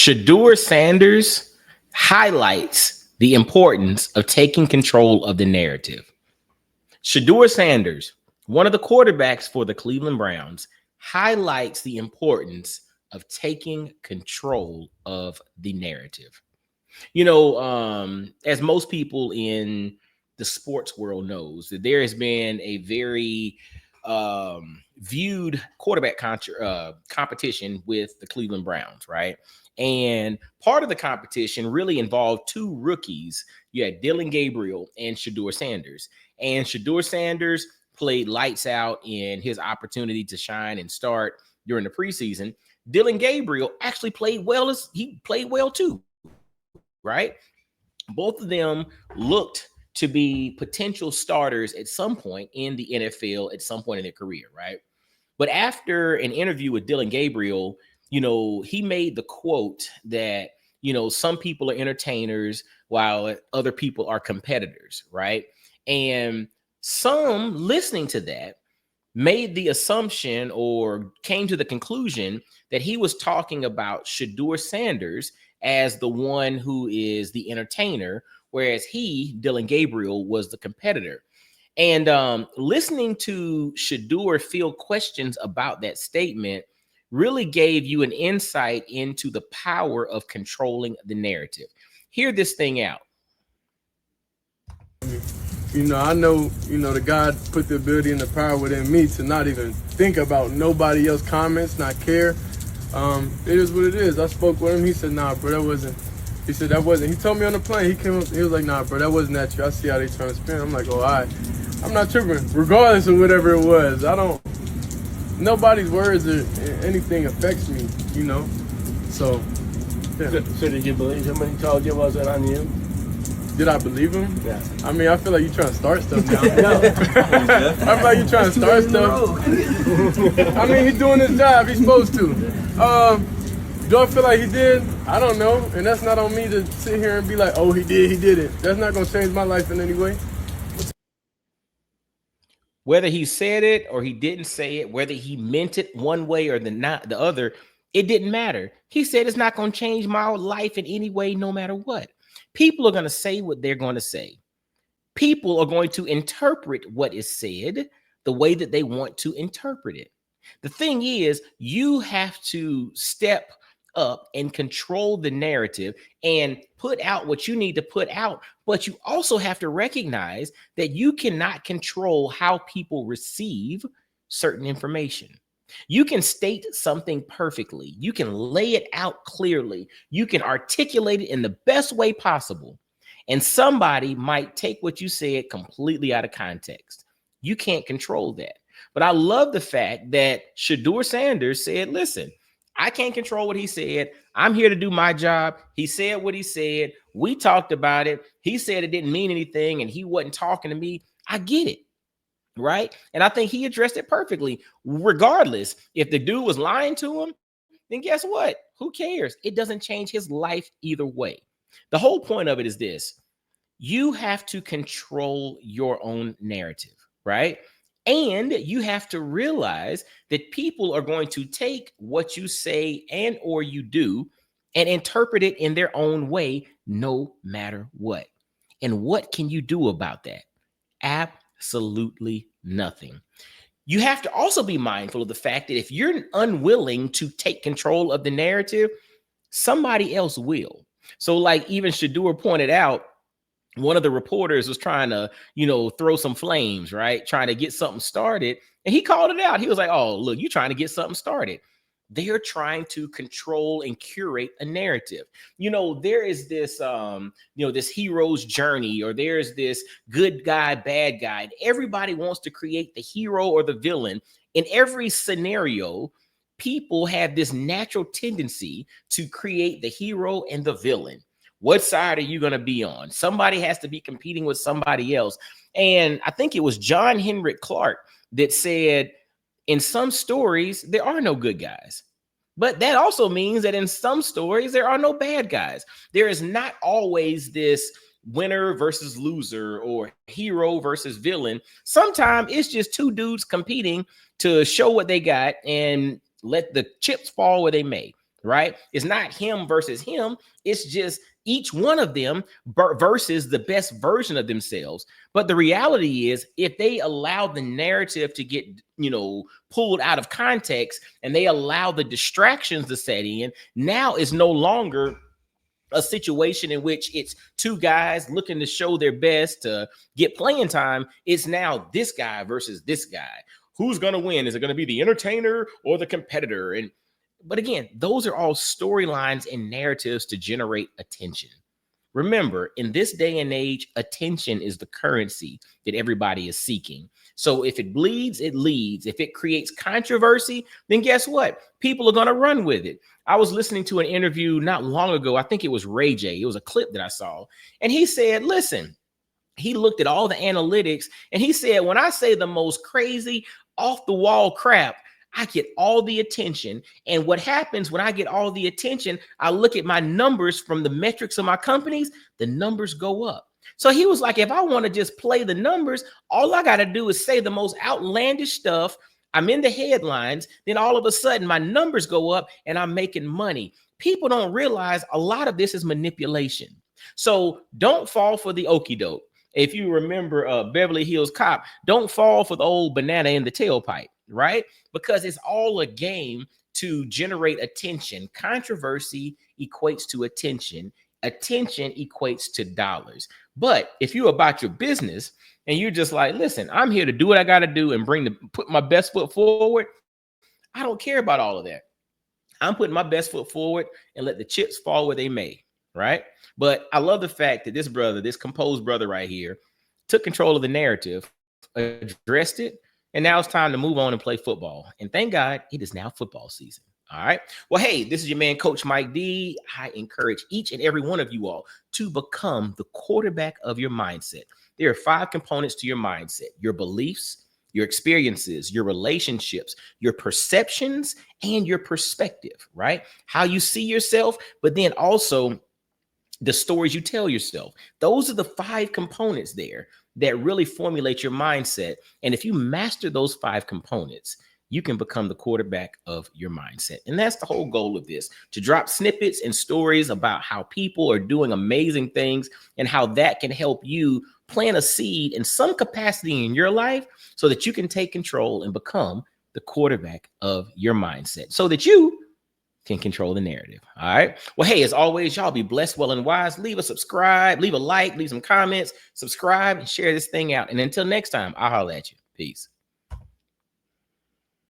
Shedeur Sanders highlights the importance of taking control of the narrative. Shedeur Sanders, one of the quarterbacks for the Cleveland Browns, highlights the importance of taking control of the narrative. As most people in the sports world knows, that there has been a very viewed quarterback competition with the Cleveland Browns, right? And part of the competition really involved two rookies. You had Dylan Gabriel and Shedeur Sanders. And Shedeur Sanders played lights out in his opportunity to shine and start during the preseason. Dylan Gabriel actually played well too, right? Both of them looked to be potential starters at some point in the NFL at some point in their career, right? But after an interview with Dylan Gabriel, he made the quote that, some people are entertainers while other people are competitors, right? And some listening to that made the assumption or came to the conclusion that he was talking about Shedeur Sanders as the one who is the entertainer, whereas he, Dylan Gabriel, was the competitor. And listening to Shedeur field questions about that statement really gave you an insight into the power of controlling the narrative. Hear this thing out. I know, the God put the ability and the power within me to not even think about nobody else's comments, not care. It is what it is. I spoke with him. He said, nah, bro, that wasn't. He said, that wasn't. He told me on the plane. He came up. He was like, nah, bro, that wasn't at you. I see how they trying to spin. I'm like, oh, all right. I'm not tripping. Regardless of whatever it was, nobody's words or anything affects me, So, yeah. So did you believe him when he told you it wasn't on you? Did I believe him? Yeah. I mean, I feel like you're trying to start stuff now. No. I feel like you're trying to start stuff. I mean, he's doing his job. He's supposed to. Do I feel like he did? I don't know. And that's not on me to sit here and be like, oh, he did it. That's not going to change my life in any way. Whether he said it or he didn't say it, whether he meant it one way or the other, it didn't matter. He said it's not going to change my life in any way, no matter what. People are going to say what they're going to say. People are going to interpret what is said the way that they want to interpret it. The thing is, you have to step up and control the narrative and put out what you need to put out. But you also have to recognize that you cannot control how people receive certain information. You can state something perfectly. You can lay it out clearly. You can articulate it in the best way possible. And somebody might take what you said completely out of context. You can't control that. But I love the fact that Shedeur Sanders said, listen, I can't control what he said. I'm here to do my job. He said what he said. We talked about it. He said it didn't mean anything and he wasn't talking to me. I get it. Right. And I think he addressed it perfectly. Regardless, if the dude was lying to him, then guess what? Who cares? It doesn't change his life either way. The whole point of it is this. You have to control your own narrative, right? And you have to realize that people are going to take what you say and or you do and interpret it in their own way, no matter what. And what can you do about that? Absolutely nothing. You have to also be mindful of the fact that if you're unwilling to take control of the narrative, somebody else will. So like even Shedeur pointed out, one of the reporters was trying to, throw some flames, right? Trying to get something started. And he called it out. He was like, oh, look, you're trying to get something started. They're trying to control and curate a narrative. There is this, this hero's journey, or there's this good guy, bad guy. And everybody wants to create the hero or the villain. In every scenario, people have this natural tendency to create the hero and the villain. What side are you going to be on? Somebody has to be competing with somebody else. And I think it was John Henrik Clark that said, in some stories, there are no good guys. But that also means that in some stories, there are no bad guys. There is not always this winner versus loser or hero versus villain. Sometimes it's just two dudes competing to show what they got and let the chips fall where they may. right? It's not him versus him. It's just each one of them versus the best version of themselves. But the reality is, if they allow the narrative to get, pulled out of context, and they allow the distractions to set in, now it's no longer a situation in which it's two guys looking to show their best to get playing time. It's now this guy versus this guy. Who's going to win? Is it going to be the entertainer or the competitor? But again, those are all storylines and narratives to generate attention. Remember, in this day and age, attention is the currency that everybody is seeking. So if it bleeds, it leads. If it creates controversy, then guess what? People are going to run with it. I was listening to an interview not long ago. I think it was Ray J. It was a clip that I saw. And he said, listen, he looked at all the analytics and he said, when I say the most crazy, off the wall crap, I get all the attention. And what happens when I get all the attention, I look at my numbers from the metrics of my companies, the numbers go up. So he was like, if I want to just play the numbers, all I got to do is say the most outlandish stuff. I'm in the headlines. Then all of a sudden my numbers go up and I'm making money. People don't realize a lot of this is manipulation. So don't fall for the okie doke. If you remember Beverly Hills Cop, don't fall for the old banana in the tailpipe, right? Because it's all a game to generate attention. Controversy equates to attention. Attention equates to dollars. But if you're about your business and you're just like, listen, I'm here to do what I got to do and put my best foot forward, I don't care about all of that. I'm putting my best foot forward and let the chips fall where they may, right? But I love the fact that this brother, this composed brother right here, took control of the narrative, addressed it, and now it's time to move on and play football. And thank God it is now football season. All right. Well, hey, this is your man, Coach Mike D. I encourage each and every one of you all to become the quarterback of your mindset. There are 5 components to your mindset: your beliefs, your experiences, your relationships, your perceptions, and your perspective, right? How you see yourself, but then also the stories you tell yourself. Those are the 5 components there that really formulate your mindset. And if you master those 5 components, you can become the quarterback of your mindset. And that's the whole goal of this, to drop snippets and stories about how people are doing amazing things and how that can help you plant a seed in some capacity in your life so that you can take control and become the quarterback of your mindset so that you can control the narrative. All right. Well, hey, as always, y'all be blessed, well, and wise. Leave a subscribe, leave a like, leave some comments, subscribe, and share this thing out. And until next time, I'll holler at you. Peace.